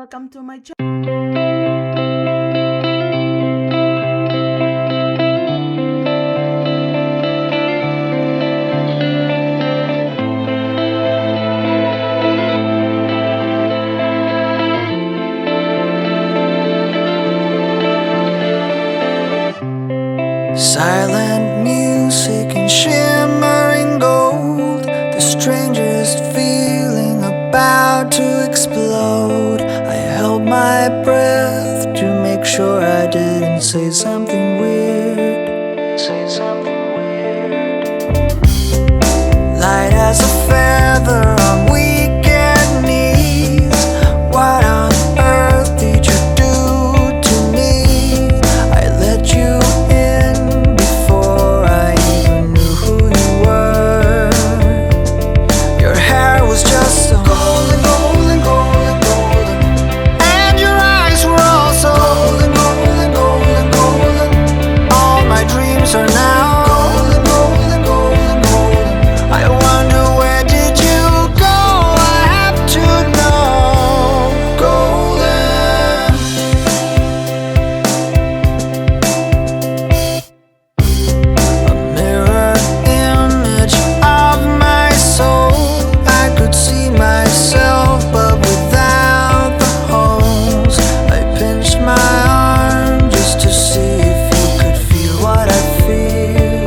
welcome to my channel. Silent music and shimmering gold, the strangest feeling about to explode. I held my breath to make sure I didn't say something weird. Light as a feather on weekend knees. What on earth did you do to me? I let you in before I even knew who you were. Your hair was just so golden, golden, golden, golden, and your eyes were also golden, golden, golden, golden. All my dreams are now golden, golden, golden, golden. I wonder, where did you go? I have to know. Golden. A mirror image of my soul. I could see myself, but without the holes. I pinched my arm just to see if you could feel what I feel.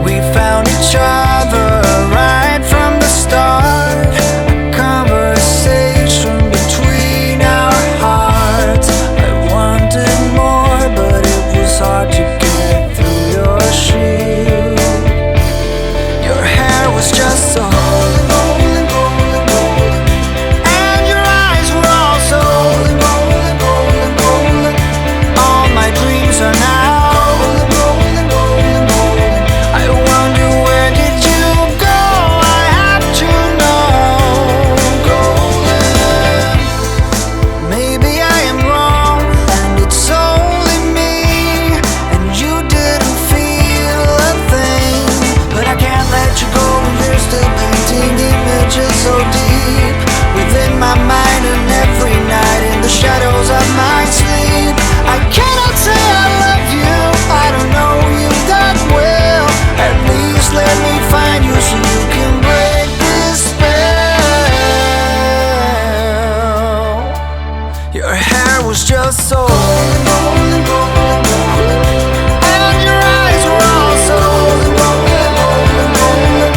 We found each other right from the start. A conversation between our hearts. I wanted more, but it was hard to get through your shield. Your hair was just so golden, golden, golden, golden, and your eyes were also golden, golden, golden, golden. All my dreams are now golden, golden, golden, golden. I wonder, where did you go? I have to know. Golden. Maybe I am wrong, and it's only me, and you didn't feel a thing. But I can't let you go, and you're still painting images so deep within my mind, and every night in the shadows of my sleep. I cannot say I love you, I don't know you that well. At least let me find you so you can break this spell. Your hair was just so golden, golden, golden, golden, and your eyes were also golden, golden, golden, golden.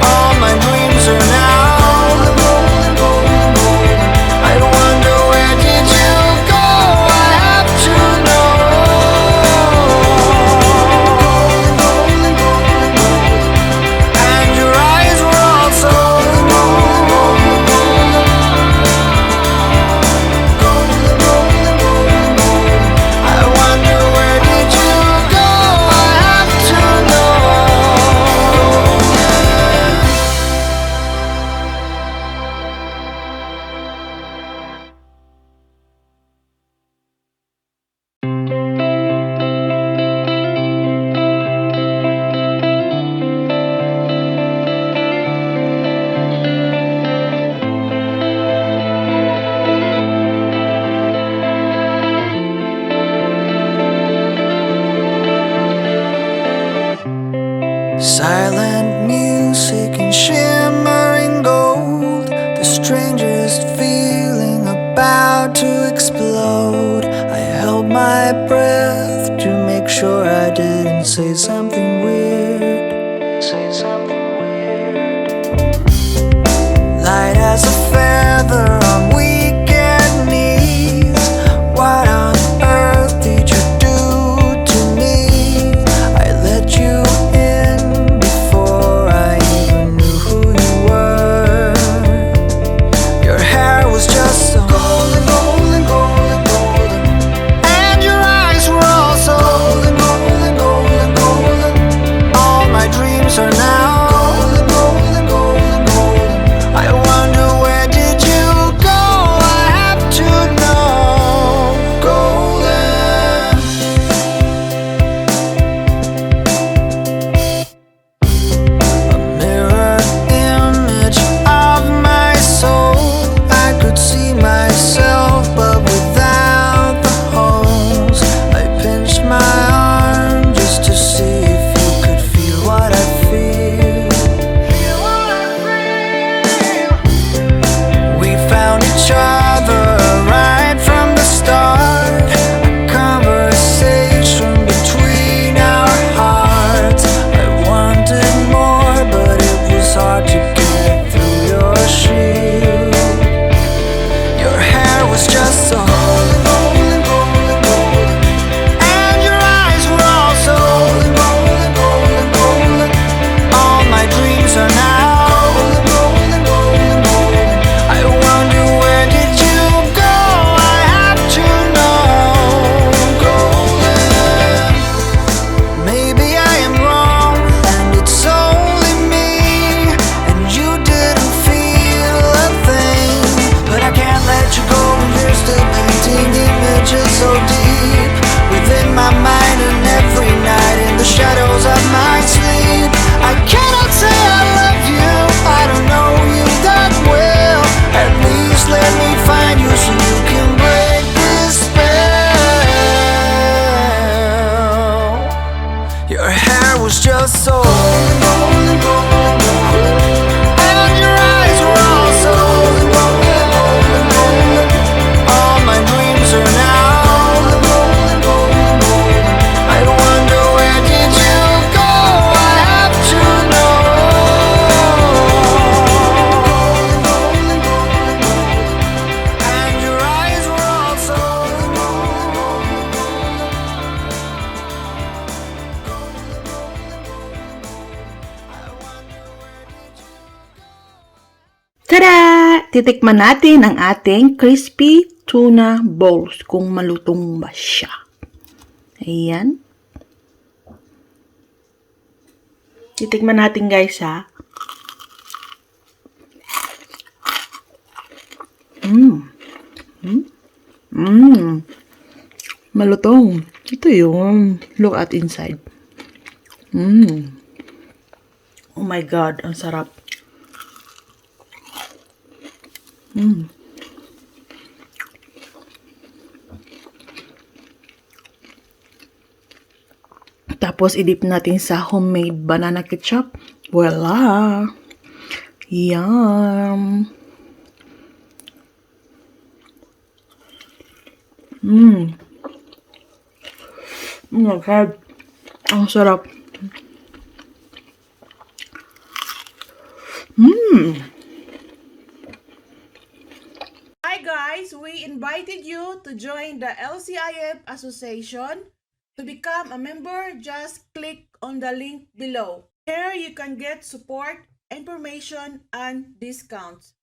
All my dreams are now golden, golden, golden, golden. I wonder, where did you go? I have to know. Golden, golden, golden, golden, and your eyes were also golden, golden, golden, golden. Golden, golden, golden, golden. I wonder, where did you go? I have to know. Silent music and shimmering gold, the strangest feeling about to explode. I held my breath to make sure I didn't say something weird. Light as a feather on weekend knees. What on earth did you do to me? I let you in before I even knew who you were. Your hair was just so golden, golden, golden, golden, and your eyes were also golden, golden, golden, golden. All my dreams are now golden, golden, golden, golden. I wonder, where did you Your hair was just so golden, and your eyes were also golden, golden, golden. All my dreams are now golden, golden, golden. I wonder where did you go? I have to know. Golden, golden, golden. And your eyes were also golden, golden, golden. Tada! Titikman natin ang ating crispy tuna balls kung malutong ba siya. Ayan. Titikman natin guys ha. Malutong. Ito yung look at inside. Oh my God, ang sarap. Tapos, i-dip natin sa homemade banana ketchup. Voila! Yum! Oh my God! Ang sarap. Hi guys! We invited you to join the LCIF Association. To become a member, just click on the link below. Here you can get support, information, and discounts.